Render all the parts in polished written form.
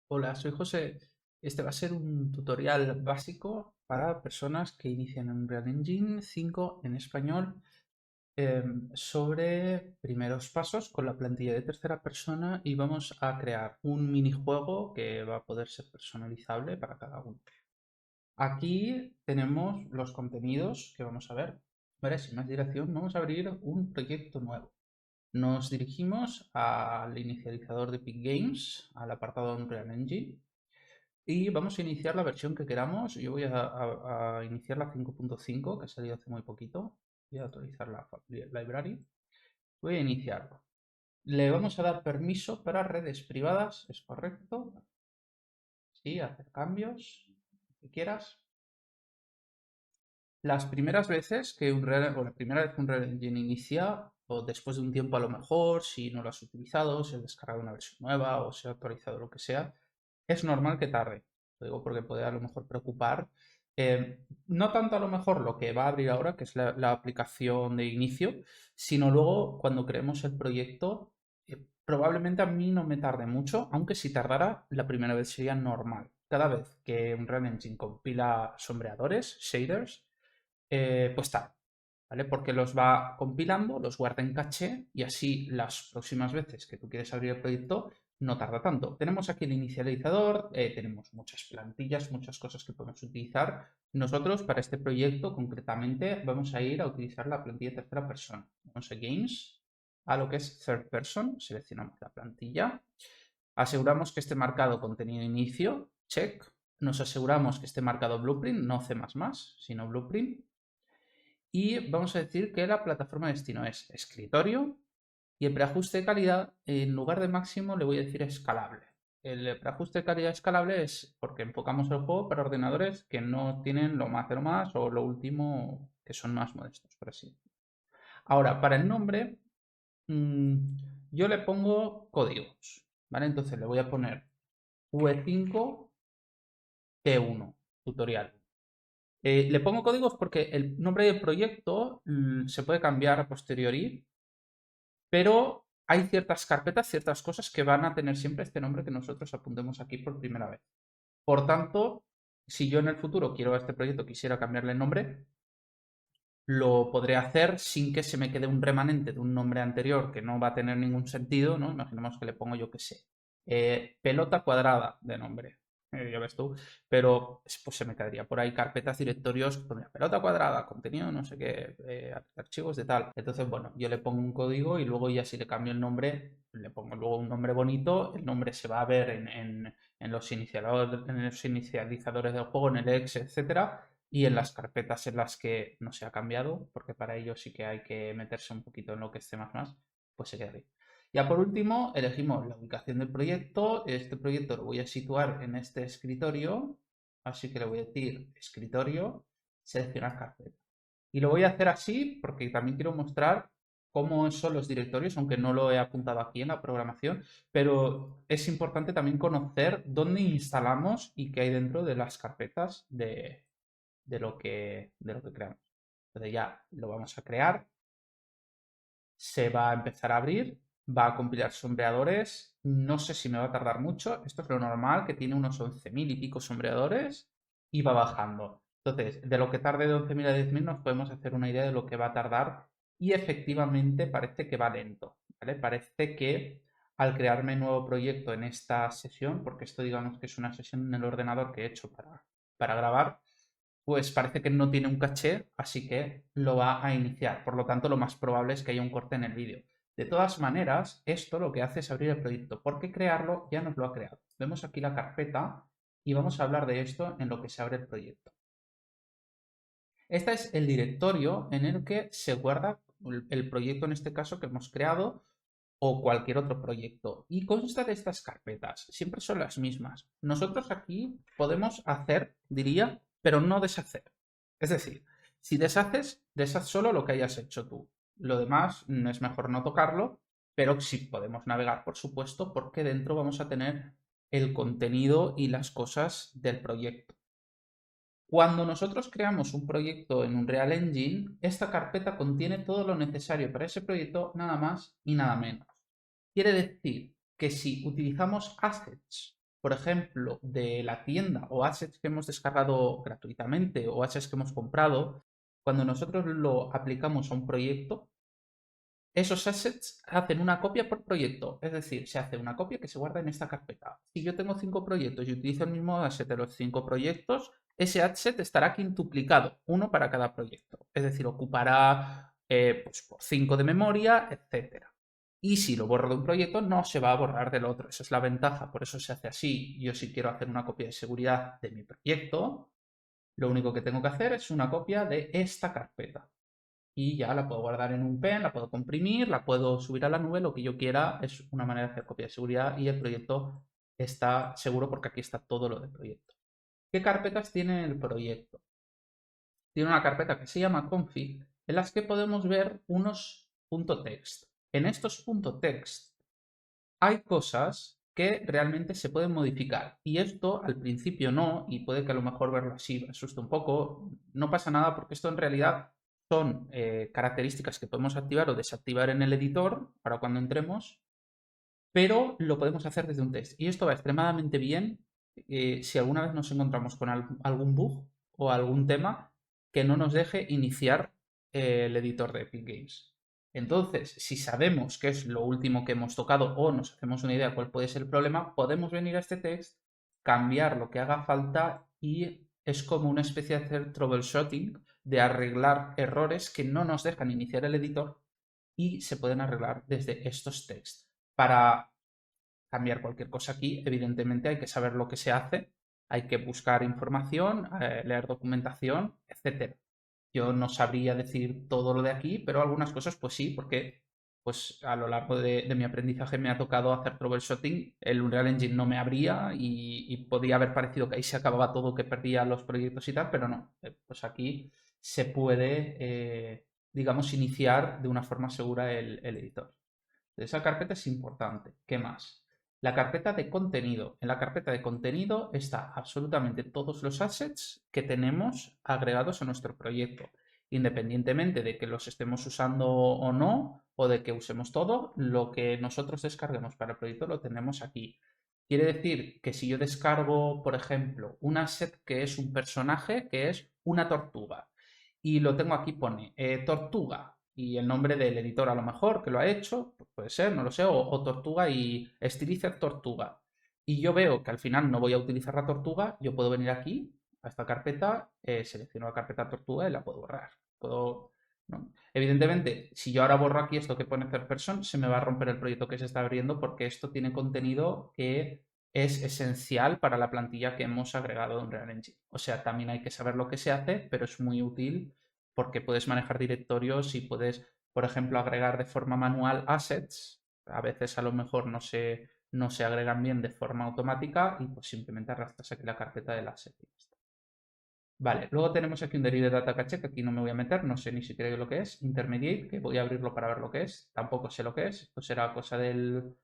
Hola, soy José. Este va a ser un tutorial básico para personas que inician en Unreal Engine 5 en español sobre primeros pasos con la plantilla de tercera persona y vamos a crear un minijuego que va a poder ser personalizable para cada uno. Aquí tenemos los contenidos que vamos a ver. Vale, sin más dilación, vamos a abrir un proyecto nuevo. Nos dirigimos al inicializador de Epic Games, al apartado de Unreal Engine. Y vamos a iniciar la versión que queramos. Yo voy a iniciar la 5.5, que ha salido hace muy poquito. Voy a actualizar la library. Voy a iniciarlo. Le vamos a dar permiso para redes privadas, ¿es correcto? Sí, hacer cambios, lo que quieras. Las primeras veces que o la primera vez que un Unreal Engine inicia, o después de un tiempo a lo mejor, si no lo has utilizado, si has descargado una versión nueva o se ha actualizado lo que sea, es normal que tarde. Lo digo porque puede a lo mejor preocupar. No tanto a lo mejor lo que va a abrir ahora, que es la aplicación de inicio, sino luego cuando creemos el proyecto, probablemente a mí no me tarde mucho, aunque si tardara, la primera vez sería normal. Cada vez que un Unreal Engine compila sombreadores, shaders, pues tal, ¿vale? Porque los va compilando, los guarda en caché y así las próximas veces que tú quieres abrir el proyecto no tarda tanto. Tenemos aquí el inicializador, tenemos muchas plantillas, muchas cosas que podemos utilizar. Nosotros para este proyecto concretamente vamos a ir a utilizar la plantilla de tercera persona. Vamos a Games, a lo que es Third Person, seleccionamos la plantilla, aseguramos que esté marcado contenido inicio, check, nos aseguramos que esté marcado Blueprint, no C++, sino Blueprint, y vamos a decir que la plataforma de destino es escritorio y el preajuste de calidad, en lugar de máximo, le voy a decir escalable. El preajuste de calidad escalable es porque enfocamos el juego para ordenadores que no tienen lo más de lo más o lo último que son más modestos, por así decirlo. Ahora, para el nombre, mm, yo le pongo códigos, ¿vale? Entonces le voy a poner V5 T1 tutorial. Le pongo códigos porque el nombre del proyecto se puede cambiar a posteriori, pero hay ciertas carpetas, ciertas cosas que van a tener siempre este nombre que nosotros apuntemos aquí por primera vez. Por tanto, si yo en el futuro quiero a este proyecto, quisiera cambiarle el nombre, lo podré hacer sin que se me quede un remanente de un nombre anterior que no va a tener ningún sentido, ¿no? Imaginemos que le pongo yo que sé, pelota cuadrada de nombre, ya ves tú, pero pues se me quedaría por ahí carpetas, directorios, que pondría pelota cuadrada, contenido, no sé qué, archivos de tal. Entonces, bueno, yo le pongo un código y luego ya si le cambio el nombre, le pongo luego un nombre bonito, el nombre se va a ver en los inicializadores del juego, en el ex, etcétera, y en las carpetas en las que no se ha cambiado, porque para ello sí que hay que meterse un poquito en lo que es C++, pues se queda ahí. Ya por último, elegimos la ubicación del proyecto. Este proyecto lo voy a situar en este escritorio, así que le voy a decir escritorio, seleccionar carpeta. Y lo voy a hacer así porque también quiero mostrar cómo son los directorios, aunque no lo he apuntado aquí en la programación, pero es importante también conocer dónde instalamos y qué hay dentro de las carpetas de lo que creamos. Entonces ya lo vamos a crear, se va a empezar a abrir, va a compilar sombreadores, no sé si me va a tardar mucho, esto es lo normal, que tiene unos 11.000 y pico sombreadores y va bajando. Entonces, de lo que tarde de 11.000 a 10.000 nos podemos hacer una idea de lo que va a tardar y efectivamente parece que va lento, ¿vale? Parece que al crearme nuevo proyecto en esta sesión, porque esto digamos que es una sesión en el ordenador que he hecho para grabar, pues parece que no tiene un caché, así que lo va a iniciar. Por lo tanto, lo más probable es que haya un corte en el vídeo. De todas maneras, esto lo que hace es abrir el proyecto, porque crearlo ya nos lo ha creado. Vemos aquí la carpeta y vamos a hablar de esto en lo que se abre el proyecto. Este es el directorio en el que se guarda el proyecto, en este caso, que hemos creado, o cualquier otro proyecto. Y consta de estas carpetas. Siempre son las mismas. Nosotros aquí podemos hacer, diría, pero no deshacer. Es decir, si deshaces, deshaz solo lo que hayas hecho tú. Lo demás es mejor no tocarlo, pero sí podemos navegar, por supuesto, porque dentro vamos a tener el contenido y las cosas del proyecto. Cuando nosotros creamos un proyecto en Unreal Engine, esta carpeta contiene todo lo necesario para ese proyecto, nada más y nada menos. Quiere decir que si utilizamos assets, por ejemplo, de la tienda o assets que hemos descargado gratuitamente o assets que hemos comprado, cuando nosotros lo aplicamos a un proyecto, esos assets hacen una copia por proyecto, es decir, se hace una copia que se guarda en esta carpeta. Si yo tengo 5 proyectos y utilizo el mismo asset de los 5 proyectos, ese asset estará quintuplicado, uno para cada proyecto. Es decir, ocupará pues por 5 de memoria, etc. Y si lo borro de un proyecto, no se va a borrar del otro. Esa es la ventaja, por eso se hace así. Yo si quiero hacer una copia de seguridad de mi proyecto, lo único que tengo que hacer es una copia de esta carpeta y ya la puedo guardar en un pen, la puedo comprimir, la puedo subir a la nube, lo que yo quiera, es una manera de hacer copia de seguridad y el proyecto está seguro porque aquí está todo lo del proyecto. ¿Qué carpetas tiene el proyecto? Tiene una carpeta que se llama config en las que podemos ver unos .text. En estos .text hay cosas que realmente se pueden modificar y esto al principio no, y puede que a lo mejor verlo así me asuste un poco, no pasa nada porque esto en realidad son características que podemos activar o desactivar en el editor para cuando entremos, pero lo podemos hacer desde un test y esto va extremadamente bien si alguna vez nos encontramos con algún bug o algún tema que no nos deje iniciar el editor de Epic Games. Entonces, si sabemos qué es lo último que hemos tocado o nos hacemos una idea de cuál puede ser el problema, podemos venir a este text, cambiar lo que haga falta y es como una especie de hacer troubleshooting, de arreglar errores que no nos dejan iniciar el editor y se pueden arreglar desde estos texts. Para cambiar cualquier cosa aquí, evidentemente hay que saber lo que se hace, hay que buscar información, leer documentación, etc. Yo no sabría decir todo lo de aquí, pero algunas cosas pues sí, porque pues a lo largo de mi aprendizaje me ha tocado hacer troubleshooting, el Unreal Engine no me abría y podía haber parecido que ahí se acababa todo, que perdía los proyectos y tal, pero no, pues aquí se puede, digamos, iniciar de una forma segura el editor. Esa carpeta es importante. ¿Qué más? La carpeta de contenido. En la carpeta de contenido está absolutamente todos los assets que tenemos agregados a nuestro proyecto. Independientemente de que los estemos usando o no, o de que usemos todo, lo que nosotros descarguemos para el proyecto lo tenemos aquí. Quiere decir que si yo descargo, por ejemplo, un asset que es un personaje, que es una tortuga, y lo tengo aquí, pone tortuga y el nombre del editor a lo mejor que lo ha hecho, pues puede ser, no lo sé, o tortuga y Stilizer tortuga. Y yo veo que al final no voy a utilizar la tortuga, yo puedo venir aquí a esta carpeta, selecciono la carpeta tortuga y la puedo borrar. Puedo, ¿no? Evidentemente, si yo ahora borro aquí esto que pone third person, se me va a romper el proyecto que se está abriendo porque esto tiene contenido que es esencial para la plantilla que hemos agregado en Unreal Engine. O sea, también hay que saber lo que se hace, pero es muy útil porque puedes manejar directorios y puedes, por ejemplo, agregar de forma manual assets. A veces a lo mejor no se agregan bien de forma automática y pues simplemente arrastras aquí la carpeta del asset. Vale, luego tenemos aquí un Derived Data Cache, que aquí no me voy a meter, no sé ni siquiera lo que es. Intermediate, que voy a abrirlo para ver lo que es. Tampoco sé lo que es. Esto será cosa del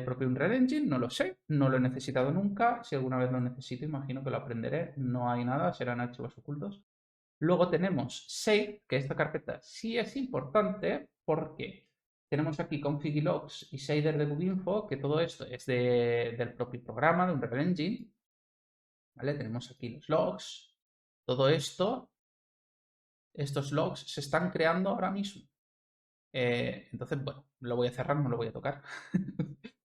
propio Unreal Engine, no lo sé. No lo he necesitado nunca. Si alguna vez lo necesito, imagino que lo aprenderé. No hay nada, serán archivos ocultos. Luego tenemos Save, que esta carpeta sí es importante porque tenemos aquí config y logs y shader de info, que todo esto es del propio programa, de Unreal Engine. ¿Vale? Tenemos aquí los logs. Todo esto, estos logs se están creando ahora mismo. Entonces, bueno, lo voy a cerrar, no lo voy a tocar.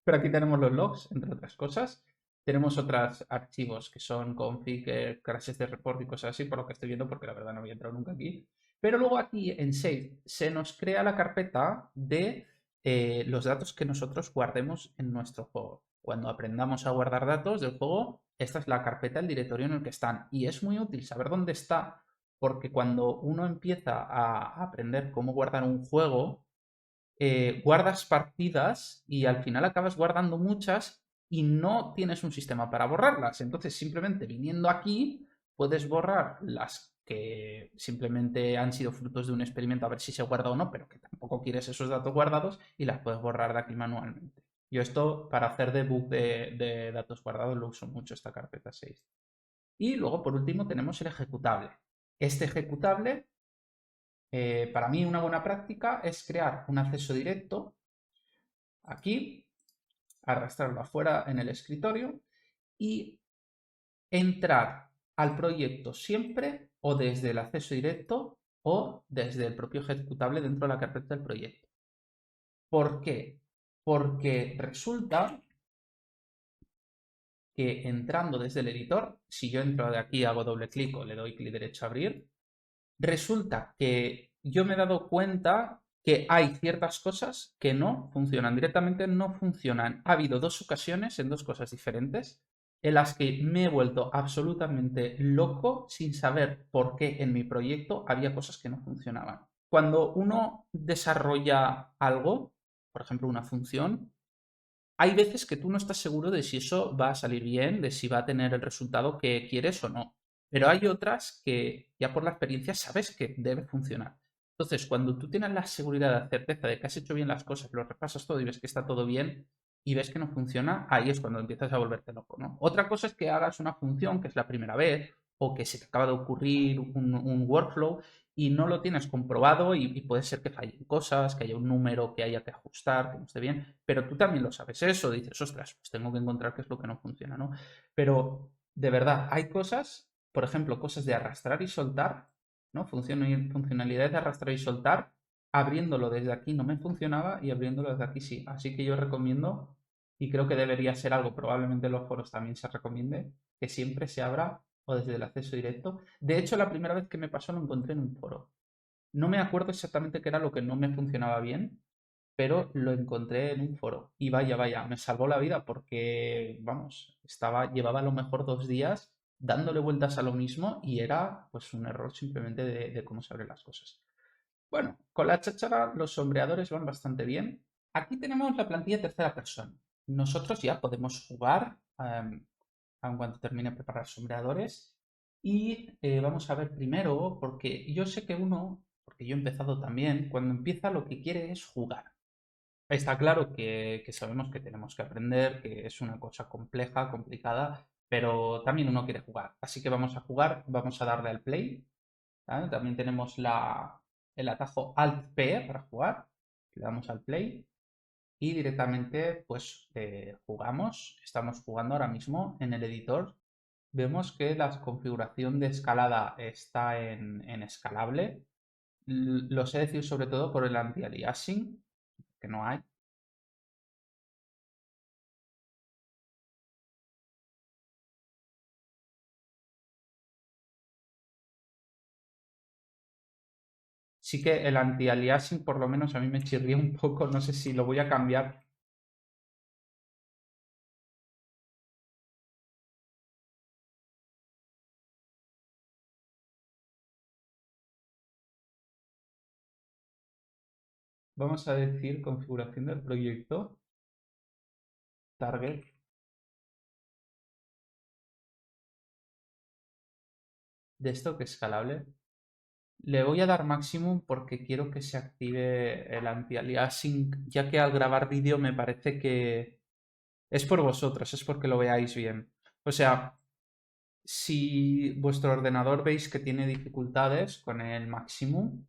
Pero aquí tenemos los logs, entre otras cosas. Tenemos otros archivos que son config, crashes de report y cosas así, por lo que estoy viendo, porque la verdad no había entrado nunca aquí. Pero luego aquí en Save se nos crea la carpeta de los datos que nosotros guardemos en nuestro juego. Cuando aprendamos a guardar datos del juego, esta es la carpeta, el directorio en el que están. Y es muy útil saber dónde está, porque cuando uno empieza a aprender cómo guardar un juego, guardas partidas y al final acabas guardando muchas y no tienes un sistema para borrarlas. Entonces, simplemente viniendo aquí, puedes borrar las que simplemente han sido frutos de un experimento a ver si se guarda o no, pero que tampoco quieres esos datos guardados y las puedes borrar de aquí manualmente. Yo esto para hacer debug de datos guardados lo uso mucho, esta carpeta 6. Y luego, por último, tenemos el ejecutable. Este ejecutable, para mí una buena práctica es crear un acceso directo aquí, arrastrarlo afuera en el escritorio y entrar al proyecto siempre o desde el acceso directo o desde el propio ejecutable dentro de la carpeta del proyecto. ¿Por qué? Porque resulta que entrando desde el editor, si yo entro de aquí, hago doble clic o le doy clic derecho a abrir, resulta que yo me he dado cuenta que hay ciertas cosas que no funcionan, directamente no funcionan. Ha habido dos ocasiones en dos cosas diferentes en las que me he vuelto absolutamente loco sin saber por qué en mi proyecto había cosas que no funcionaban. Cuando uno desarrolla algo, por ejemplo una función, hay veces que tú no estás seguro de si eso va a salir bien, de si va a tener el resultado que quieres o no. Pero hay otras que ya por la experiencia sabes que debe funcionar. Entonces, cuando tú tienes la seguridad, la certeza de que has hecho bien las cosas, lo repasas todo y ves que está todo bien y ves que no funciona, ahí es cuando empiezas a volverte loco, ¿no? Otra cosa es que hagas una función que es la primera vez o que se te acaba de ocurrir un workflow y no lo tienes comprobado y puede ser que fallen cosas, que haya un número que haya que ajustar, que no esté bien, pero tú también lo sabes eso, dices, ostras, pues tengo que encontrar qué es lo que no funciona, ¿no? Pero de verdad, hay cosas, por ejemplo, cosas de arrastrar y soltar, ¿no? Funcionalidades de arrastrar y soltar, abriéndolo desde aquí no me funcionaba y abriéndolo desde aquí sí. Así que yo recomiendo, y creo que debería ser algo, probablemente en los foros también se recomiende, que siempre se abra o desde el acceso directo. De hecho, la primera vez que me pasó lo encontré en un foro. No me acuerdo exactamente qué era lo que no me funcionaba bien, pero lo encontré en un foro. Y vaya, vaya, me salvó la vida porque, vamos, llevaba a lo mejor 2 días dándole vueltas a lo mismo y era pues un error simplemente de cómo se abren las cosas. Bueno, con la cháchara los sombreadores van bastante bien. Aquí tenemos la plantilla tercera persona. Nosotros ya podemos jugar aun cuando termine de preparar sombreadores. Y vamos a ver primero, porque yo sé que uno, porque yo he empezado también, cuando empieza lo que quiere es jugar. Está claro que sabemos que tenemos que aprender, que es una cosa compleja, complicada, pero también uno quiere jugar. Así que vamos a jugar, vamos a darle al play. ¿Vale? También tenemos el atajo Alt-P para jugar. Le damos al play y directamente pues jugamos. Estamos jugando ahora mismo en el editor. Vemos que la configuración de escalada está en escalable. Lo sé decir sobre todo por el anti-aliasing, que no hay. Sí que el anti-aliasing por lo menos a mí me chirría un poco, no sé si lo voy a cambiar. Vamos a decir configuración del proyecto, target, de esto que es escalable. Le voy a dar maximum porque quiero que se active el anti-aliasing, ya que al grabar vídeo me parece que es por vosotros, es porque lo veáis bien. O sea, si vuestro ordenador veis que tiene dificultades con el maximum,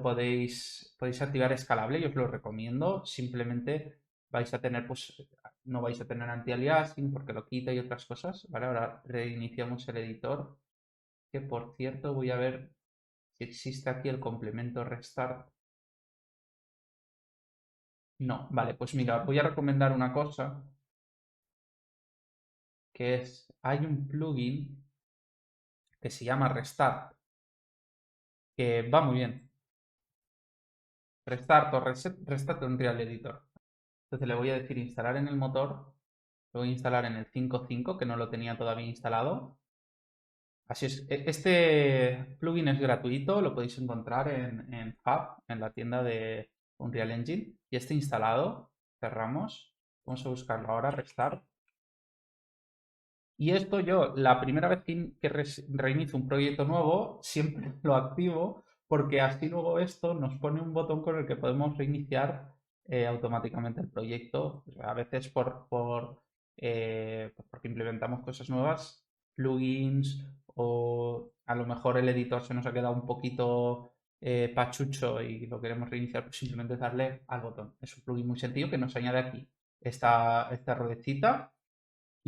podéis activar escalable y os lo recomiendo. Simplemente vais a tener, pues, no vais a tener anti-aliasing porque lo quita y otras cosas. Vale, ahora reiniciamos el editor, que por cierto voy a ver si existe aquí el complemento restart. No, vale, pues mira, voy a recomendar una cosa, que es, hay un plugin que se llama Restart, que va muy bien. Restart o Restart Unreal Editor. Entonces le voy a decir instalar en el motor, lo voy a instalar en el 5.5, que no lo tenía todavía instalado. Así es, este plugin es gratuito, lo podéis encontrar en Hub, en la tienda de Unreal Engine. Y está instalado, cerramos, vamos a buscarlo ahora, Restart. Y esto yo, la primera vez que reinicio un proyecto nuevo, siempre lo activo porque así luego esto nos pone un botón con el que podemos reiniciar automáticamente el proyecto. A veces pues porque implementamos cosas nuevas, plugins o a lo mejor el editor se nos ha quedado un poquito pachucho y lo queremos reiniciar, pues simplemente darle al botón. Es un plugin muy sencillo que nos añade aquí esta ruedecita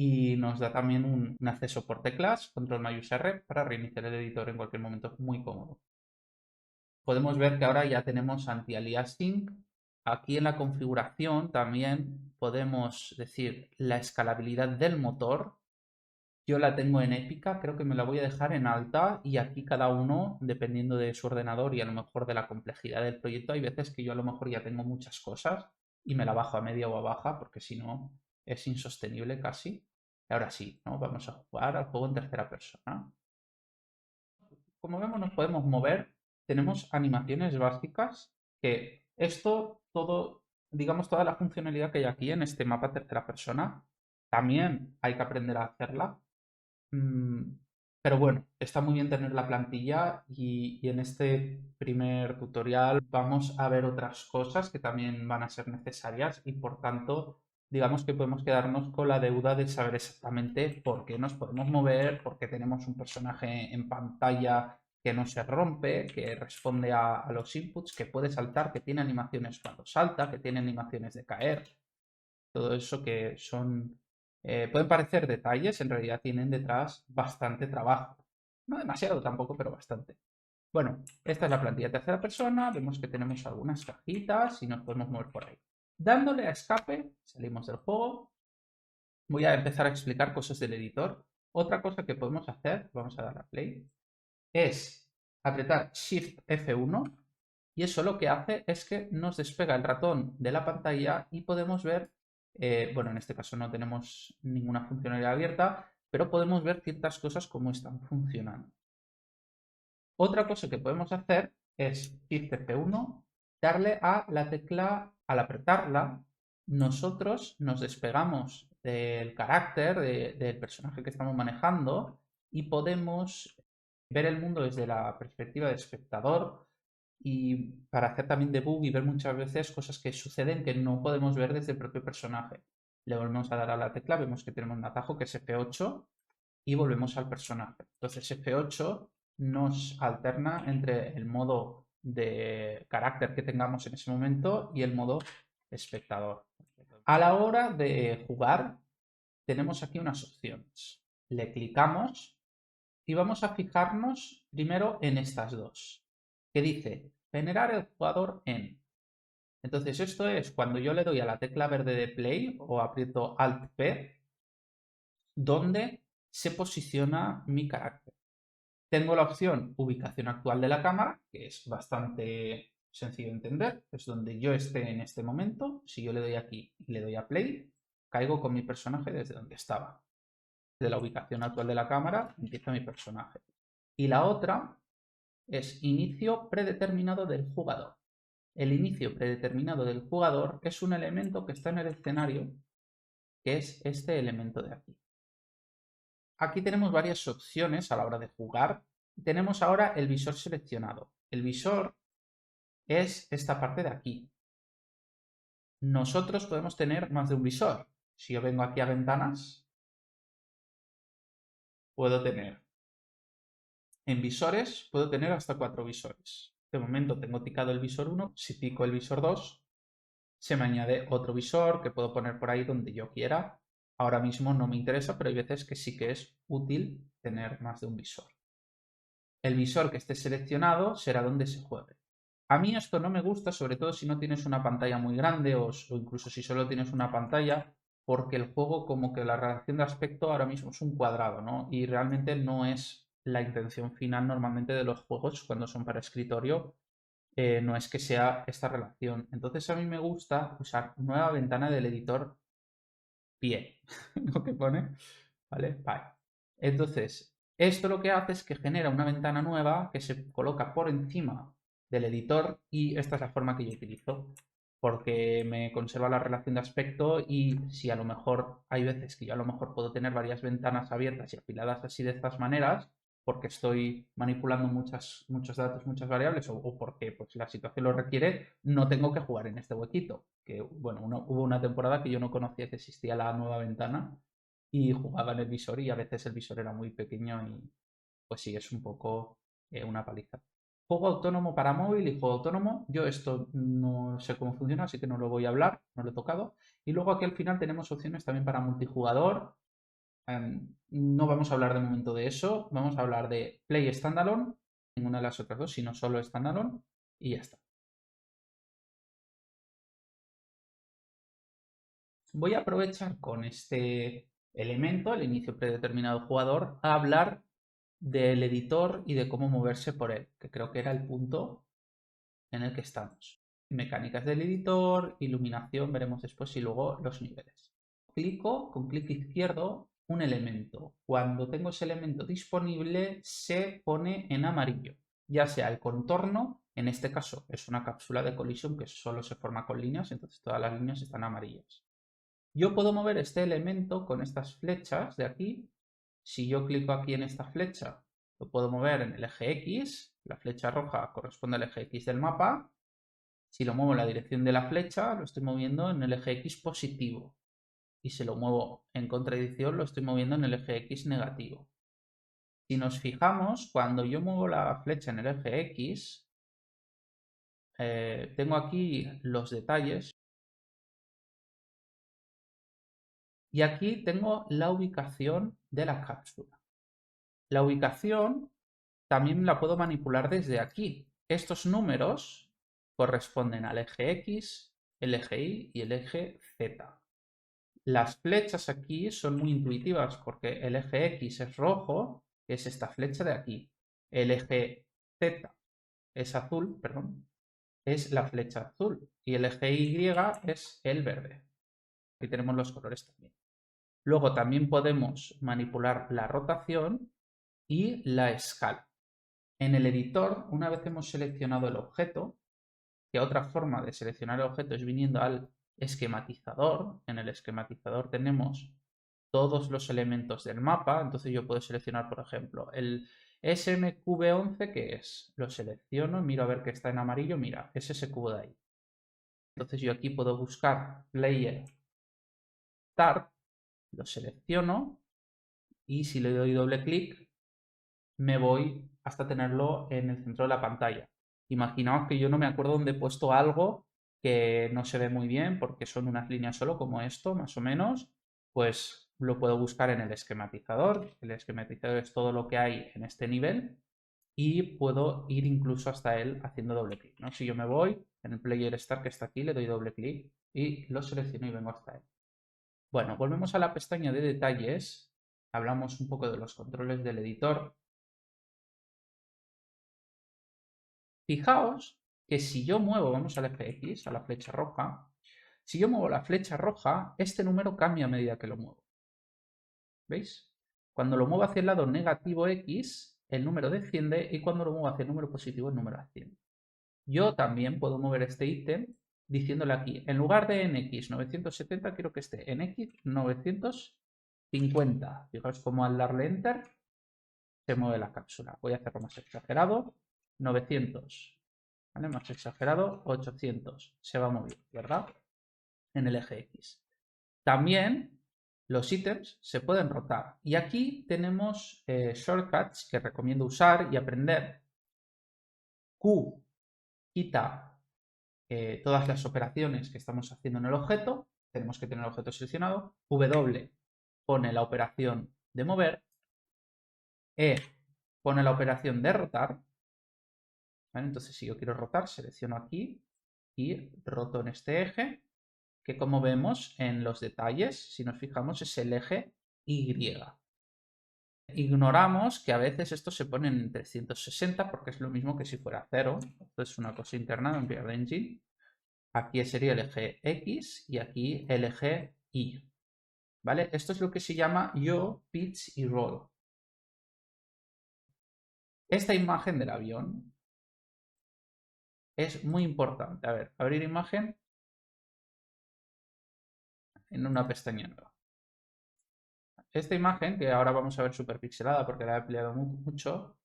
y nos da también un acceso por teclas, control mayús R, para reiniciar el editor en cualquier momento, muy cómodo. Podemos ver que ahora ya tenemos anti-aliasing. Aquí en la configuración también podemos decir la escalabilidad del motor. Yo la tengo en épica, creo que me la voy a dejar en alta y aquí cada uno, dependiendo de su ordenador y a lo mejor de la complejidad del proyecto, hay veces que yo a lo mejor ya tengo muchas cosas y me la bajo a media o a baja porque si no es insostenible casi. Ahora sí, ¿no? Vamos a jugar al juego en tercera persona. Como vemos, nos podemos mover. Tenemos animaciones básicas que esto, todo, digamos, toda la funcionalidad que hay aquí en este mapa tercera persona, también hay que aprender a hacerla. Mm, Pero bueno, está muy bien tener la plantilla y en este primer tutorial vamos a ver otras cosas que también van a ser necesarias y por tanto, digamos que podemos quedarnos con la deuda de saber exactamente por qué nos podemos mover, por qué tenemos un personaje en pantalla que no se rompe, que responde a los inputs, que puede saltar, que tiene animaciones cuando salta, que tiene animaciones de caer, todo eso que son, pueden parecer detalles, en realidad tienen detrás bastante trabajo. No demasiado tampoco, pero bastante. Bueno, esta es la plantilla de tercera persona, vemos que tenemos algunas cajitas y nos podemos mover por ahí. Dándole a escape, salimos del juego. Voy a empezar a explicar cosas del editor. Otra cosa que podemos hacer, vamos a dar a play, es apretar Shift F1 y eso lo que hace es que nos despega el ratón de la pantalla y podemos ver, bueno, en este caso no tenemos ninguna funcionalidad abierta, pero podemos ver ciertas cosas cómo están funcionando. Otra cosa que podemos hacer es Shift F1, darle a la tecla, al apretarla, nosotros nos despegamos del carácter del personaje que estamos manejando y podemos ver el mundo desde la perspectiva de espectador y para hacer también debug y ver muchas veces cosas que suceden que no podemos ver desde el propio personaje. Le volvemos a dar a la tecla, vemos que tenemos un atajo que es F8 y volvemos al personaje. Entonces F8 nos alterna entre el modo de carácter que tengamos en ese momento y el modo espectador. A la hora de jugar tenemos aquí unas opciones. Le clicamos y vamos a fijarnos primero en estas dos, que dice generar el jugador en. Entonces esto es cuando yo le doy a la tecla verde de play o aprieto Alt P, donde se posiciona mi carácter. Tengo la opción ubicación actual de la cámara, que es bastante sencillo de entender, es donde yo esté en este momento. Si yo le doy aquí y le doy a play, caigo con mi personaje desde donde estaba. De la ubicación actual de la cámara empieza mi personaje. Y la otra es inicio predeterminado del jugador. El inicio predeterminado del jugador es un elemento que está en el escenario, que es este elemento de aquí. Aquí tenemos varias opciones a la hora de jugar. Tenemos ahora el visor seleccionado. El visor es esta parte de aquí. Nosotros podemos tener más de un visor. Si yo vengo aquí a ventanas, puedo tener en visores, puedo tener hasta 4 visores. De momento tengo ticado el visor 1. Si pico el visor 2, se me añade otro visor que puedo poner por ahí donde yo quiera. Ahora mismo no me interesa, pero hay veces que sí que es útil tener más de un visor. El visor que esté seleccionado será donde se juegue. A mí esto no me gusta, sobre todo si no tienes una pantalla muy grande o incluso si solo tienes una pantalla, porque el juego como que la relación de aspecto ahora mismo es un cuadrado, ¿no? Y realmente no es la intención final normalmente de los juegos cuando son para escritorio, no es que sea esta relación. Entonces a mí me gusta usar nueva ventana del editor pie, lo que pone, ¿vale? Pie. Entonces, esto lo que hace es que genera una ventana nueva que se coloca por encima del editor y esta es la forma que yo utilizo porque me conserva la relación de aspecto y si a lo mejor hay veces que yo a lo mejor puedo tener varias ventanas abiertas y apiladas así de estas maneras porque estoy manipulando muchos datos, muchas variables o porque pues, la situación lo requiere, no tengo que jugar en este huequito. Que, bueno, hubo una temporada que yo no conocía que existía la nueva ventana y jugaba en el visor y a veces el visor era muy pequeño y pues sí, es un poco una paliza. Juego autónomo para móvil y juego autónomo. Yo esto no sé cómo funciona, así que no lo voy a hablar, no lo he tocado. Y luego aquí al final tenemos opciones también para multijugador No vamos a hablar de momento de eso, vamos a hablar de Play Standalone, ninguna de las otras dos, sino solo Standalone, y ya está. Voy a aprovechar con este elemento, el inicio predeterminado jugador, a hablar del editor y de cómo moverse por él, que creo que era el punto en el que estamos. Mecánicas del editor, iluminación, veremos después, y luego los niveles. Clico con clic izquierdo un elemento. Cuando tengo ese elemento disponible, se pone en amarillo, ya sea el contorno, en este caso es una cápsula de colisión que solo se forma con líneas, entonces todas las líneas están amarillas. Yo puedo mover este elemento con estas flechas de aquí. Si yo clico aquí en esta flecha, lo puedo mover en el eje X. La flecha roja corresponde al eje X del mapa. Si lo muevo en la dirección de la flecha, lo estoy moviendo en el eje X positivo. Y si lo muevo en contradicción, lo estoy moviendo en el eje X negativo. Si nos fijamos, cuando yo muevo la flecha en el eje X, tengo aquí los detalles. Y aquí tengo la ubicación de la cápsula. La ubicación también la puedo manipular desde aquí. Estos números corresponden al eje X, el eje Y y el eje Z. Las flechas aquí son muy intuitivas porque el eje X es rojo, que es esta flecha de aquí. El eje Z es azul, perdón, es la flecha azul. Y el eje Y es el verde. Aquí tenemos los colores también. Luego también podemos manipular la rotación y la escala. En el editor, una vez hemos seleccionado el objeto, que otra forma de seleccionar el objeto es viniendo al esquematizador. En el esquematizador tenemos todos los elementos del mapa, entonces yo puedo seleccionar, por ejemplo, el SMQB11, que es, lo selecciono, miro a ver que está en amarillo, mira, es ese cubo de ahí. Entonces yo aquí puedo buscar Player Start, lo selecciono y si le doy doble clic me voy hasta tenerlo en el centro de la pantalla. Imaginaos que yo no me acuerdo dónde he puesto algo que no se ve muy bien porque son unas líneas solo como esto, más o menos, pues lo puedo buscar en el esquematizador. El esquematizador es todo lo que hay en este nivel y puedo ir incluso hasta él haciendo doble clic, ¿no? Si yo me voy en el Player Start que está aquí, le doy doble clic y lo selecciono y vengo hasta él. Bueno, volvemos a la pestaña de detalles. Hablamos un poco de los controles del editor. Fijaos que si yo muevo, vamos al eje X, a la flecha roja, si yo muevo la flecha roja, este número cambia a medida que lo muevo. ¿Veis? Cuando lo muevo hacia el lado negativo X, el número desciende y cuando lo muevo hacia el número positivo, el número asciende. Yo también puedo mover este ítem diciéndole aquí, en lugar de en X 970, quiero que esté en X 950. Fijaos cómo al darle Enter se mueve la cápsula. Voy a hacerlo más exagerado. 900. ¿Vale? Más exagerado, 800. Se va moviendo, ¿verdad? En el eje X. También los ítems se pueden rotar. Y aquí tenemos shortcuts que recomiendo usar y aprender. Q quita todas las operaciones que estamos haciendo en el objeto. Tenemos que tener el objeto seleccionado. W pone la operación de mover. E pone la operación de rotar. ¿Vale? Entonces, si yo quiero rotar, selecciono aquí y roto en este eje, que como vemos en los detalles, si nos fijamos, es el eje Y. Ignoramos que a veces esto se pone en 360 porque es lo mismo que si fuera 0. Esto es una cosa interna de Unreal Engine. Aquí sería el eje X y aquí el eje Y. ¿Vale? Esto es lo que se llama yaw, pitch y roll. Esta imagen del avión es muy importante. A ver, abrir imagen en una pestaña nueva. Esta imagen, que ahora vamos a ver súper pixelada porque la he ampliado mucho,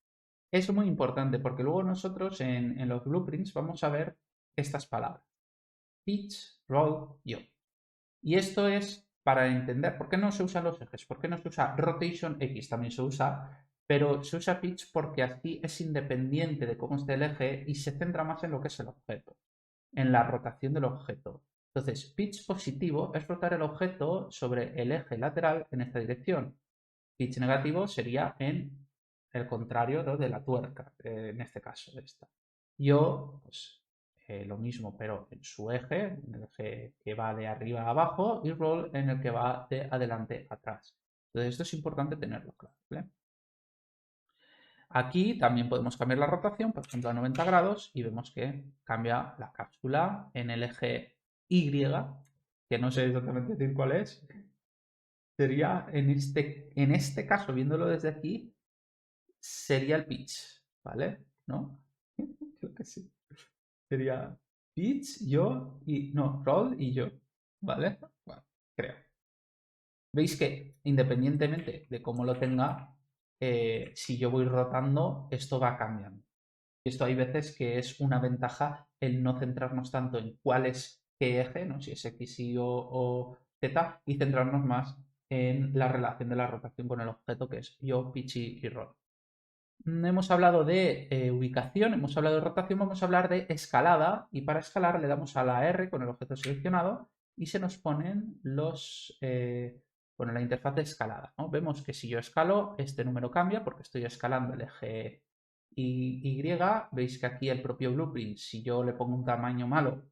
es muy importante porque luego nosotros en los blueprints vamos a ver estas palabras. Pitch, roll, yaw. Y esto es para entender por qué no se usan los ejes, por qué no se usa rotation X, también se usa, pero se usa pitch porque así es independiente de cómo esté el eje y se centra más en lo que es el objeto, en la rotación del objeto. Entonces, pitch positivo es rotar el objeto sobre el eje lateral en esta dirección. Pitch negativo sería en el contrario, ¿no?, de la tuerca, en este caso de esta. Yo, pues lo mismo, pero en su eje, en el eje que va de arriba a abajo, y roll en el que va de adelante a atrás. Entonces esto es importante tenerlo claro, ¿vale? Aquí también podemos cambiar la rotación, por ejemplo a 90 grados, y vemos que cambia la cápsula en el eje Y, que no sé exactamente decir cuál es. Sería en este caso, viéndolo desde aquí, sería el pitch, ¿vale? ¿No? Creo que sí. Sería pitch, yo y... No, roll y yo, ¿vale? Bueno, creo. Veis que independientemente de cómo lo tenga, si yo voy rotando, esto va cambiando. Esto hay veces que es una ventaja el no centrarnos tanto en cuál es qué eje, ¿no?, si es X, Y o Z, y centrarnos más en la relación de la rotación con el objeto, que es yo, pitch y roll. Hemos hablado de ubicación, hemos hablado de rotación, vamos a hablar de escalada, y para escalar le damos a la R con el objeto seleccionado y se nos ponen la interfaz de escalada, ¿no? Vemos que si yo escalo, este número cambia porque estoy escalando el eje Y. Veis que aquí el propio blueprint, si yo le pongo un tamaño malo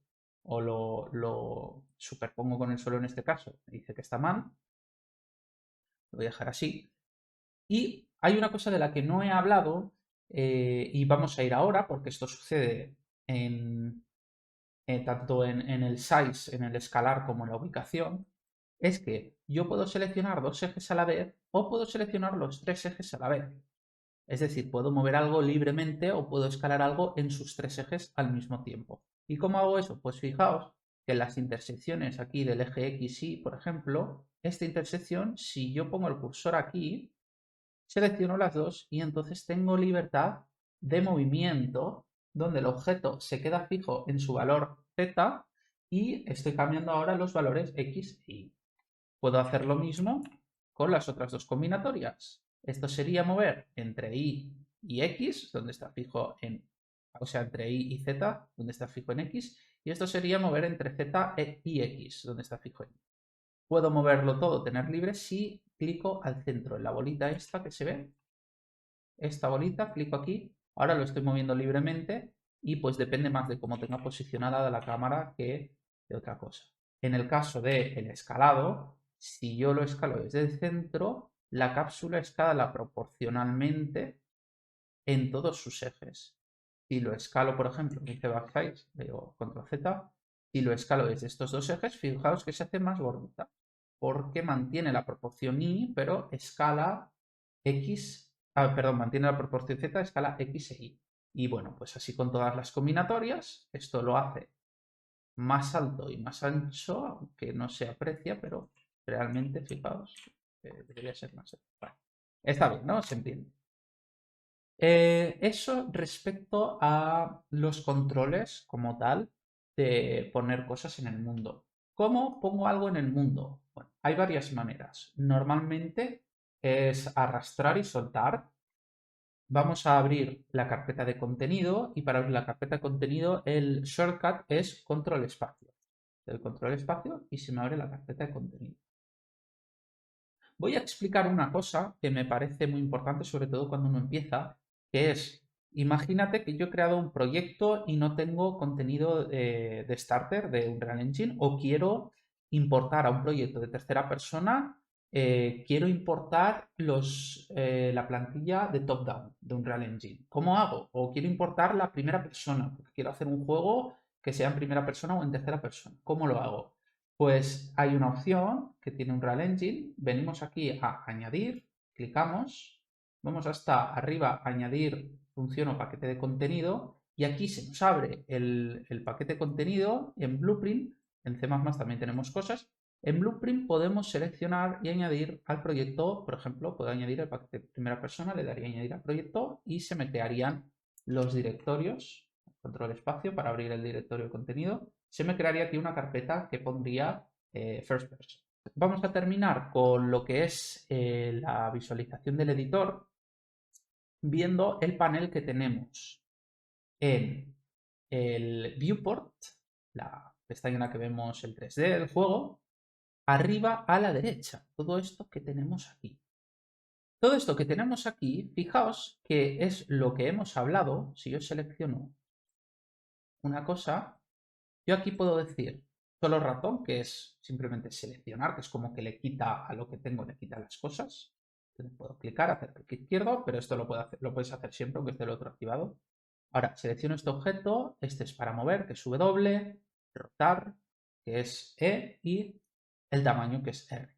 o lo superpongo con el suelo en este caso, me dice que está mal. Lo voy a dejar así. Y hay una cosa de la que no he hablado, y vamos a ir ahora, porque esto sucede tanto en el size, en el escalar, como en la ubicación, es que yo puedo seleccionar dos ejes a la vez o puedo seleccionar los tres ejes a la vez. Es decir, puedo mover algo libremente o puedo escalar algo en sus tres ejes al mismo tiempo. ¿Y cómo hago eso? Pues fijaos que en las intersecciones aquí del eje X, Y, por ejemplo, esta intersección, si yo pongo el cursor aquí, selecciono las dos y entonces tengo libertad de movimiento donde el objeto se queda fijo en su valor Z y estoy cambiando ahora los valores X e Y. Puedo hacer lo mismo con las otras dos combinatorias. Esto sería mover entre Y y X, donde está fijo o sea, entre Y y Z, donde está fijo en X, y esto sería mover entre Z y X, donde está fijo en Y. Puedo moverlo todo, tener libre, si clico al centro, en la bolita esta que se ve, esta bolita, clico aquí, ahora lo estoy moviendo libremente y pues depende más de cómo tenga posicionada la cámara que de otra cosa. En el caso del escalado, si yo lo escalo desde el centro, la cápsula escala proporcionalmente en todos sus ejes. Si lo escalo, por ejemplo, dice backspace, o control Z, si lo escalo desde estos dos ejes, fijaos que se hace más gordita, porque mantiene la proporción Y, pero escala X, perdón, mantiene la proporción Z, escala X e Y. Y bueno, pues así con todas las combinatorias, esto lo hace más alto y más ancho, aunque no se aprecia, pero realmente, fijaos, debería ser más alto. Bueno, está bien, ¿no? Se entiende. Eso respecto a los controles como tal de poner cosas en el mundo. ¿Cómo pongo algo en el mundo? Bueno, hay varias maneras. Normalmente es arrastrar y soltar. Vamos a abrir la carpeta de contenido y para abrir la carpeta de contenido el shortcut es control espacio. El control espacio y se me abre la carpeta de contenido. Voy a explicar una cosa que me parece muy importante, sobre todo cuando uno empieza, que es, imagínate que yo he creado un proyecto y no tengo contenido de starter de Unreal Engine o quiero importar a un proyecto de tercera persona, quiero importar la plantilla de top-down de Unreal Engine. ¿Cómo hago? O quiero importar la primera persona, porque quiero hacer un juego que sea en primera persona o en tercera persona. ¿Cómo lo hago? Pues hay una opción que tiene Unreal Engine, venimos aquí a añadir, clicamos, vamos hasta arriba, añadir función o paquete de contenido y aquí se nos abre el paquete de contenido en Blueprint, en C++ también tenemos cosas, en Blueprint podemos seleccionar y añadir al proyecto, por ejemplo, puedo añadir el paquete de primera persona, le daría añadir al proyecto y se me crearían los directorios, control espacio para abrir el directorio de contenido, se me crearía aquí una carpeta que pondría first person. Vamos a terminar con lo que es la visualización del editor, viendo el panel que tenemos en el viewport, la pestaña en la que vemos el 3D del juego, arriba a la derecha, todo esto que tenemos aquí. Todo esto que tenemos aquí, fijaos que es lo que hemos hablado. Si yo selecciono una cosa, yo aquí puedo decir solo ratón, que es simplemente seleccionar, que es como que le quita a lo que tengo, le quita las cosas. Entonces puedo clicar, hacer clic izquierdo, pero esto lo puedes hacer siempre aunque esté el otro activado. Ahora, selecciono este objeto, este es para mover, que es W, rotar, que es E, y el tamaño, que es R.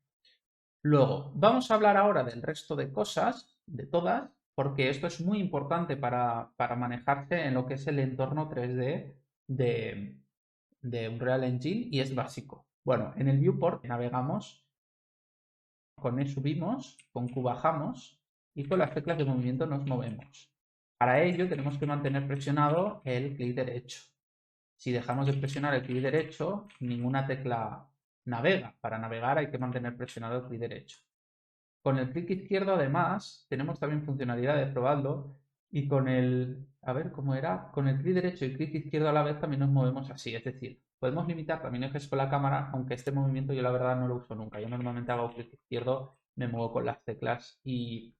Luego, vamos a hablar ahora del resto de cosas, de todas, porque esto es muy importante para manejarse en lo que es el entorno 3D de Unreal Engine y es básico. Bueno, en el viewport navegamos, con E subimos, con Q bajamos y con las teclas de movimiento nos movemos. Para ello tenemos que mantener presionado el clic derecho. Si dejamos de presionar el clic derecho, ninguna tecla navega. Para navegar hay que mantener presionado el clic derecho. Con el clic izquierdo, además, tenemos también funcionalidad de probarlo. Y con el, a ver cómo era, con el clic derecho y clic izquierdo a la vez también nos movemos así. Es decir, podemos limitar también ejes con la cámara, aunque este movimiento yo la verdad no lo uso nunca. Yo normalmente hago clic izquierdo, me muevo con las teclas y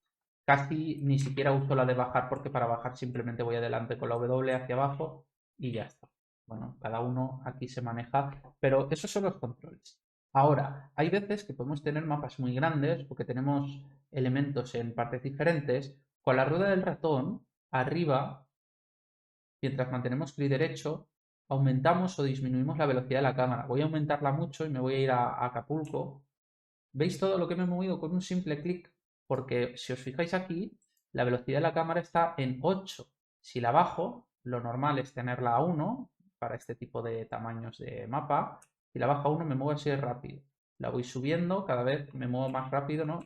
casi ni siquiera uso la de bajar porque para bajar simplemente voy adelante con la W hacia abajo y ya está. Bueno, cada uno aquí se maneja, pero esos son los controles. Ahora, hay veces que podemos tener mapas muy grandes o que tenemos elementos en partes diferentes. Con la rueda del ratón, arriba, mientras mantenemos clic derecho, aumentamos o disminuimos la velocidad de la cámara. Voy a aumentarla mucho y me voy a ir a Acapulco. ¿Veis todo lo que me he movido con un simple clic? Porque si os fijáis aquí, la velocidad de la cámara está en 8. Si la bajo, lo normal es tenerla a 1 para este tipo de tamaños de mapa. Si la bajo a 1 me muevo así de rápido. La voy subiendo, cada vez me muevo más rápido, ¿no?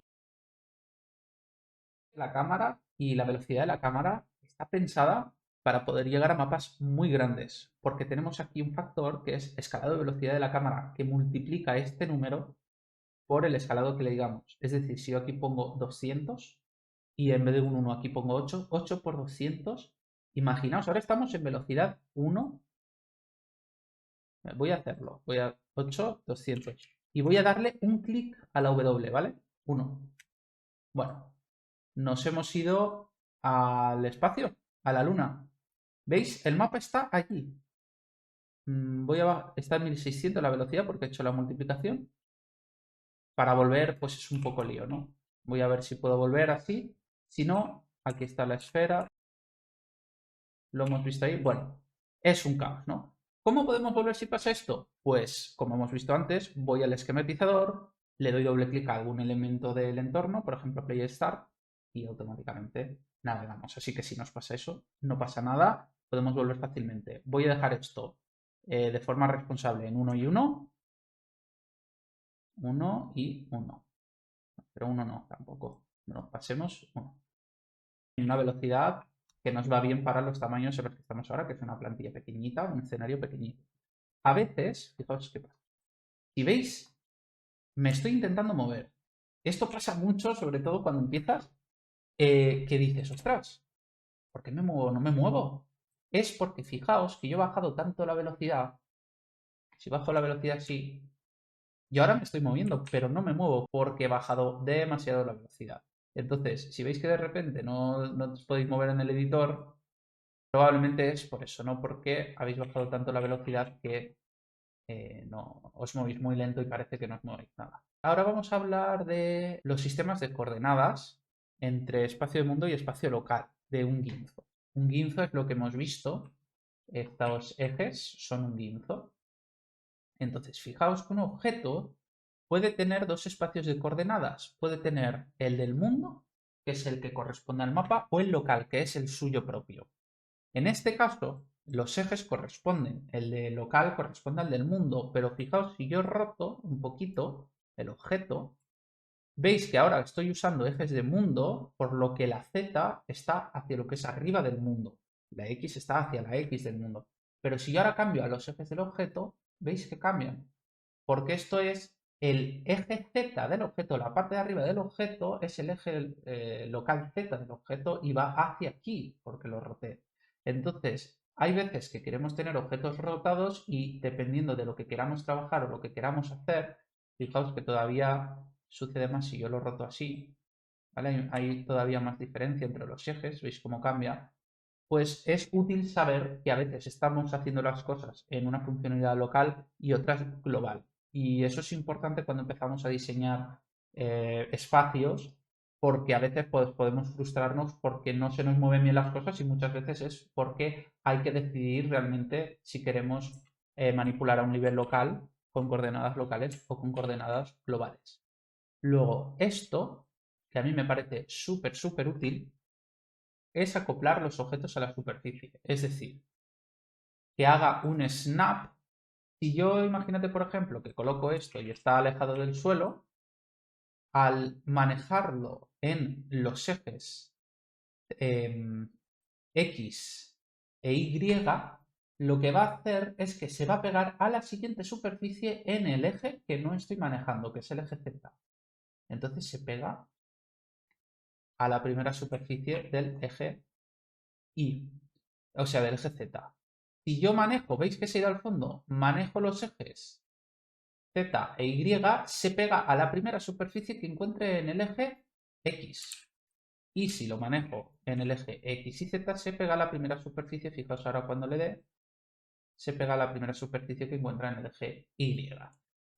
La cámara y la velocidad de la cámara está pensada para poder llegar a mapas muy grandes, porque tenemos aquí un factor que es escalado de velocidad de la cámara que multiplica este número por el escalado que le digamos. Es decir, si yo aquí pongo 200 y en vez de un 1 aquí pongo 8, 8 por 200, imaginaos, ahora estamos en velocidad 1, voy a hacerlo, voy a 8, 200, y voy a darle un clic a la W, ¿vale? 1. Bueno, nos hemos ido al espacio, a la luna. ¿Veis? El mapa está allí. Está en 1600 la velocidad porque he hecho la multiplicación. Para volver, pues es un poco lío, ¿no? Voy a ver si puedo volver así. Si no, aquí está la esfera. Lo hemos visto ahí. Bueno, es un caos, ¿no? ¿Cómo podemos volver si pasa esto? Pues, como hemos visto antes, voy al esquematizador, le doy doble clic a algún elemento del entorno, por ejemplo, Play Start, y automáticamente navegamos. Así que si nos pasa eso, no pasa nada, podemos volver fácilmente. Voy a dejar esto de forma responsable en 1 y 1, 1 y 1. Pero 1 no, tampoco. No nos pasemos 1. Una velocidad que nos va bien para los tamaños en los que estamos ahora, que es una plantilla pequeñita, un escenario pequeñito. A veces, fijaos qué pasa. Si veis, me estoy intentando mover. Esto pasa mucho, sobre todo cuando empiezas, que dices, ostras, ¿por qué me muevo? No me muevo. Es porque fijaos que yo he bajado tanto la velocidad. Si bajo la velocidad así, yo ahora me estoy moviendo, pero no me muevo porque he bajado demasiado la velocidad. Entonces, si veis que de repente no os podéis mover en el editor, probablemente es por eso, no porque habéis bajado tanto la velocidad que no os movéis muy lento y parece que no os movéis nada. Ahora vamos a hablar de los sistemas de coordenadas entre espacio de mundo y espacio local de un guinzo. Un guinzo es lo que hemos visto. Estos ejes son un guinzo. Entonces, fijaos que un objeto puede tener dos espacios de coordenadas. Puede tener el del mundo, que es el que corresponde al mapa, o el local, que es el suyo propio. En este caso, los ejes corresponden, el de local corresponde al del mundo, pero fijaos, si yo roto un poquito el objeto, veis que ahora estoy usando ejes de mundo, por lo que la Z está hacia lo que es arriba del mundo. La X está hacia la X del mundo. Pero si yo ahora cambio a los ejes del objeto, veis que cambian. Porque esto es el eje Z del objeto, la parte de arriba del objeto es el eje local Z del objeto y va hacia aquí, porque lo roté. Entonces, hay veces que queremos tener objetos rotados y dependiendo de lo que queramos trabajar o lo que queramos hacer, fijaos que todavía sucede más si yo lo roto así, ¿vale? Hay todavía más diferencia entre los ejes, ¿veis cómo cambia? Pues es útil saber que a veces estamos haciendo las cosas en una funcionalidad local y otras global. Y eso es importante cuando empezamos a diseñar espacios, porque a veces pues, podemos frustrarnos porque no se nos mueven bien las cosas y muchas veces es porque hay que decidir realmente si queremos manipular a un nivel local con coordenadas locales o con coordenadas globales. Luego, esto, que a mí me parece súper útil, es acoplar los objetos a la superficie. Es decir, que haga un snap. Si yo, imagínate, por ejemplo, que coloco esto y está alejado del suelo, al manejarlo en los ejes X e Y, lo que va a hacer es que se va a pegar a la siguiente superficie en el eje que no estoy manejando, que es el eje Z. Entonces se pega a la primera superficie del eje Y, o sea, del eje Z. Si yo manejo, ¿veis que se irá al fondo? Manejo los ejes Z e Y, se pega a la primera superficie que encuentre en el eje X. Y si lo manejo en el eje X y Z, se pega a la primera superficie, fijaos ahora cuando le dé, se pega a la primera superficie que encuentra en el eje Y.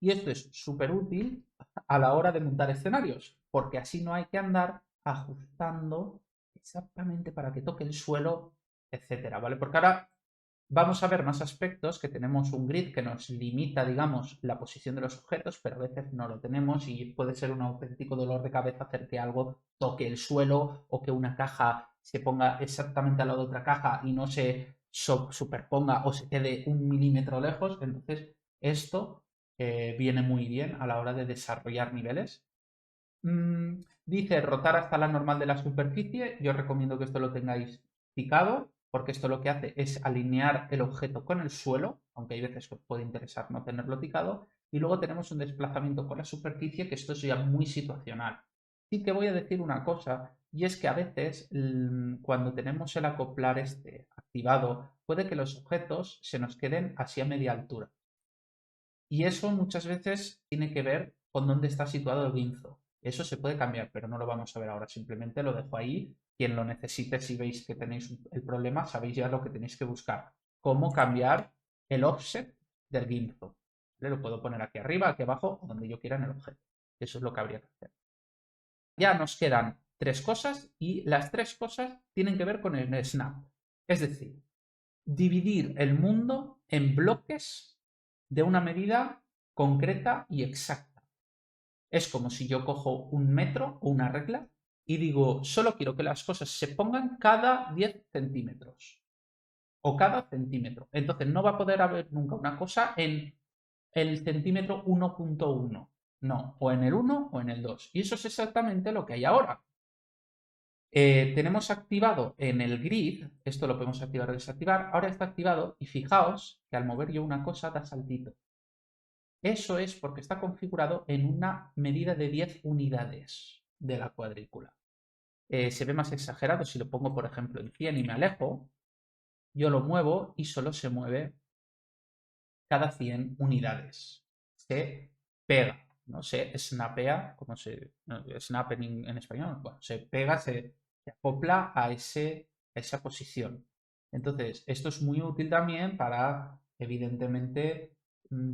Y esto es súper útil a la hora de montar escenarios, porque así no hay que andar ajustando exactamente para que toque el suelo, etcétera, ¿vale? Porque ahora vamos a ver más aspectos que tenemos un grid que nos limita, digamos, la posición de los objetos, pero a veces no lo tenemos y puede ser un auténtico dolor de cabeza hacer que algo toque el suelo o que una caja se ponga exactamente al lado de otra caja y no se superponga o se quede 1 milímetro lejos. Entonces, esto viene muy bien a la hora de desarrollar niveles. Dice rotar hasta la normal de la superficie. Yo recomiendo que esto lo tengáis picado, porque esto lo que hace es alinear el objeto con el suelo, aunque hay veces que os puede interesar no tenerlo picado. Y luego tenemos un desplazamiento con la superficie, que esto es ya muy situacional. Sí que voy a decir una cosa, y es que a veces cuando tenemos el acoplar este activado, puede que los objetos se nos queden así a media altura. Y eso muchas veces tiene que ver con dónde está situado el guinzo. Eso se puede cambiar, pero no lo vamos a ver ahora. Simplemente lo dejo ahí. Quien lo necesite, si veis que tenéis el problema, sabéis ya lo que tenéis que buscar. Cómo cambiar el offset del guinzo. Lo puedo poner aquí arriba, aquí abajo, o donde yo quiera en el objeto. Eso es lo que habría que hacer. Ya nos quedan 3 cosas y las 3 cosas tienen que ver con el snap. Es decir, dividir el mundo en bloques de una medida concreta y exacta. Es como si yo cojo un metro o una regla y digo, solo quiero que las cosas se pongan cada 10 centímetros o cada centímetro. Entonces no va a poder haber nunca una cosa en el centímetro 1.1. No, o en el 1 o en el 2. Y eso es exactamente lo que hay ahora. Tenemos activado en el grid, esto lo podemos activar o desactivar, ahora está activado y fijaos que al mover yo una cosa da saltito. Eso es porque está configurado en una medida de 10 unidades de la cuadrícula. Se ve más exagerado si lo pongo, por ejemplo, en 100 y me alejo, yo lo muevo y solo se mueve cada 100 unidades. Se pega, no se snapea, como se snap en español, bueno, se pega, se acopla a esa posición. Entonces, esto es muy útil también para, evidentemente,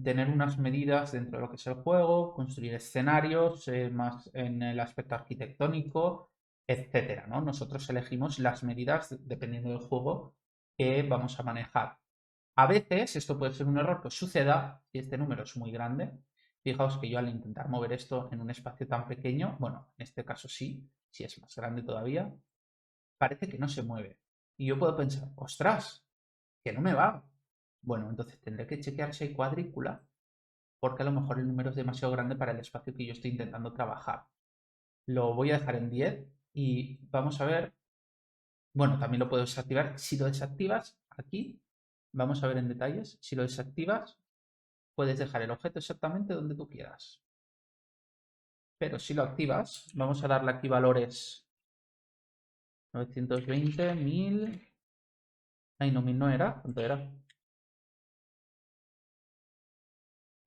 tener unas medidas dentro de lo que es el juego, construir escenarios más en el aspecto arquitectónico, etcétera, ¿no? Nosotros elegimos las medidas dependiendo del juego que vamos a manejar. A veces esto puede ser un error que suceda si este número es muy grande. Fijaos que yo al intentar mover esto en un espacio tan pequeño, bueno, en este caso sí, si es más grande todavía, parece que no se mueve. Y yo puedo pensar, ostras, que no me va. Bueno, entonces tendré que chequear si hay cuadrícula, porque a lo mejor el número es demasiado grande para el espacio que yo estoy intentando trabajar. Lo voy a dejar en 10 y vamos a ver. Bueno, también lo puedo desactivar. Si lo desactivas aquí, vamos a ver en detalles. Si lo desactivas, puedes dejar el objeto exactamente donde tú quieras. Pero si lo activas, vamos a darle aquí valores 920, 1000. Ay, no, 1000 no era. ¿Cuánto era?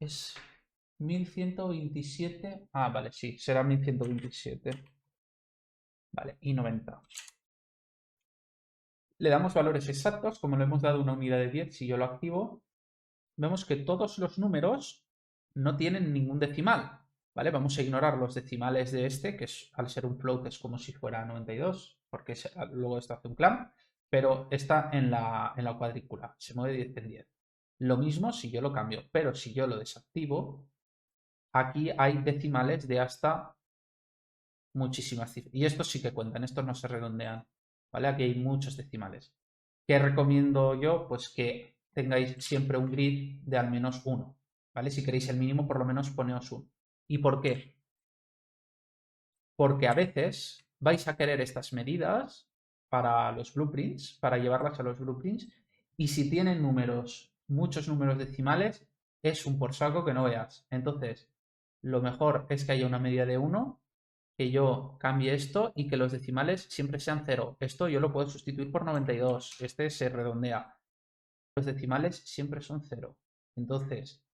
Es 1127. Ah, vale, sí, será 1127. Vale, y 90. Le damos valores exactos, como le hemos dado una unidad de 10, si yo lo activo, vemos que todos los números no tienen ningún decimal, ¿vale? Vamos a ignorar los decimales de este, que es, al ser un float es como si fuera 92, porque luego esto hace un clamp, pero está en la cuadrícula, se mueve 10 en 10. Lo mismo si yo lo cambio, pero si yo lo desactivo, aquí hay decimales de hasta muchísimas cifras. Y estos sí que cuentan, estos no se redondean, ¿vale? Aquí hay muchos decimales. ¿Qué recomiendo yo? Pues que tengáis siempre un grid de al menos 1, ¿vale? Si queréis el mínimo, por lo menos poneos 1. ¿Y por qué? Porque a veces vais a querer estas medidas para los blueprints, para llevarlas a los blueprints, y si tienen números, muchos números decimales, es un por saco que no veas. Entonces, lo mejor es que haya una medida de 1, que yo cambie esto y que los decimales siempre sean 0. Esto yo lo puedo sustituir por 92. Este se redondea. Los decimales siempre son 0. Entonces,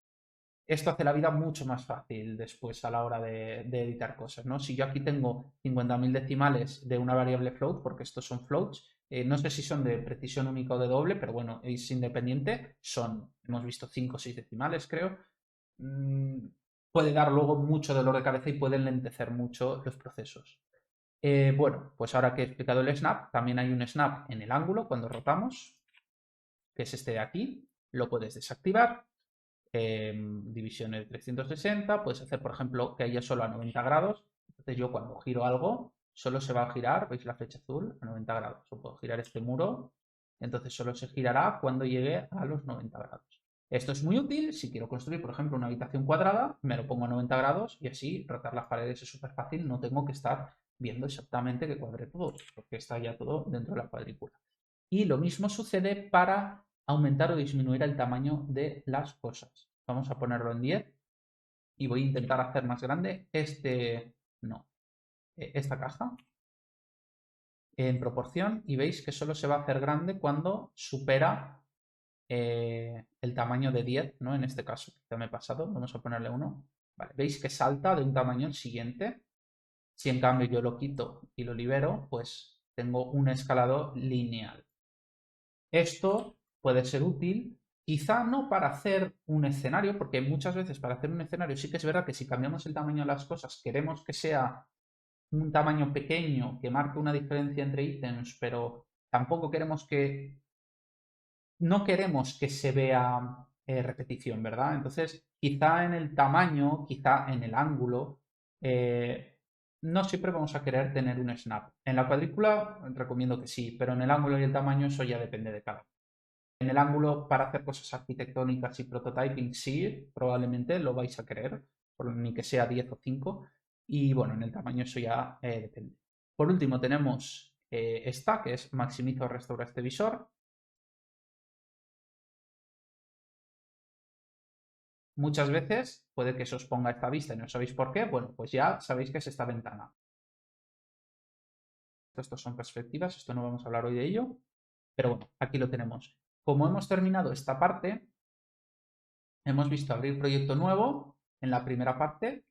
esto hace la vida mucho más fácil después a la hora de editar cosas, ¿no? Si yo aquí tengo 50.000 decimales de una variable float, porque estos son floats, no sé si son de precisión única o de doble, pero bueno, es independiente, hemos visto 5 o 6 decimales, creo. Puede dar luego mucho dolor de cabeza y puede lentecer mucho los procesos. Bueno, pues ahora que he explicado el snap, también hay un snap en el ángulo cuando rotamos, que es este de aquí. Lo puedes desactivar. Divisiones de 360, puedes hacer, por ejemplo, que haya solo a 90 grados. Entonces yo cuando giro algo, solo se va a girar, veis la flecha azul, a 90 grados. O puedo girar este muro, entonces solo se girará cuando llegue a los 90 grados. Esto es muy útil si quiero construir, por ejemplo, una habitación cuadrada, me lo pongo a 90 grados y así rotar las paredes es súper fácil, no tengo que estar viendo exactamente que cuadre todo, porque está ya todo dentro de la cuadrícula. Y lo mismo sucede para aumentar o disminuir el tamaño de las cosas. Vamos a ponerlo en 10 y voy a intentar hacer más grande esta caja en proporción y veis que solo se va a hacer grande cuando supera el tamaño de 10, ¿no? En este caso, ya me he pasado, vamos a ponerle 1. Vale, veis que salta de un tamaño al siguiente. Si en cambio yo lo quito y lo libero, pues tengo un escalado lineal. Esto puede ser útil, quizá no para hacer un escenario, porque muchas veces para hacer un escenario sí que es verdad que si cambiamos el tamaño de las cosas queremos que sea un tamaño pequeño que marque una diferencia entre ítems, pero tampoco queremos que no queremos que se vea repetición, ¿verdad? Entonces, quizá en el tamaño, quizá en el ángulo, no siempre vamos a querer tener un snap. En la cuadrícula recomiendo que sí, pero en el ángulo y el tamaño eso ya depende de cada uno. En el ángulo para hacer cosas arquitectónicas y prototyping sí, probablemente lo vais a querer, ni que sea 10 o 5. Y bueno, en el tamaño eso ya depende. Por último tenemos esta, que es maximizo o restaura este visor. Muchas veces puede que se os ponga esta vista y no sabéis por qué. Bueno, pues ya sabéis que es esta ventana. Estas son perspectivas, esto no vamos a hablar hoy de ello. Pero bueno, aquí lo tenemos. Como hemos terminado esta parte, hemos visto abrir proyecto nuevo en la primera parte.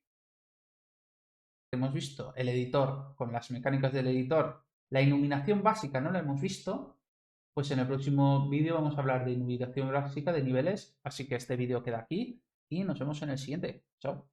Hemos visto el editor con las mecánicas del editor. La iluminación básica no la hemos visto. Pues en el próximo vídeo vamos a hablar de iluminación básica de niveles. Así que este vídeo queda aquí y nos vemos en el siguiente. Chao.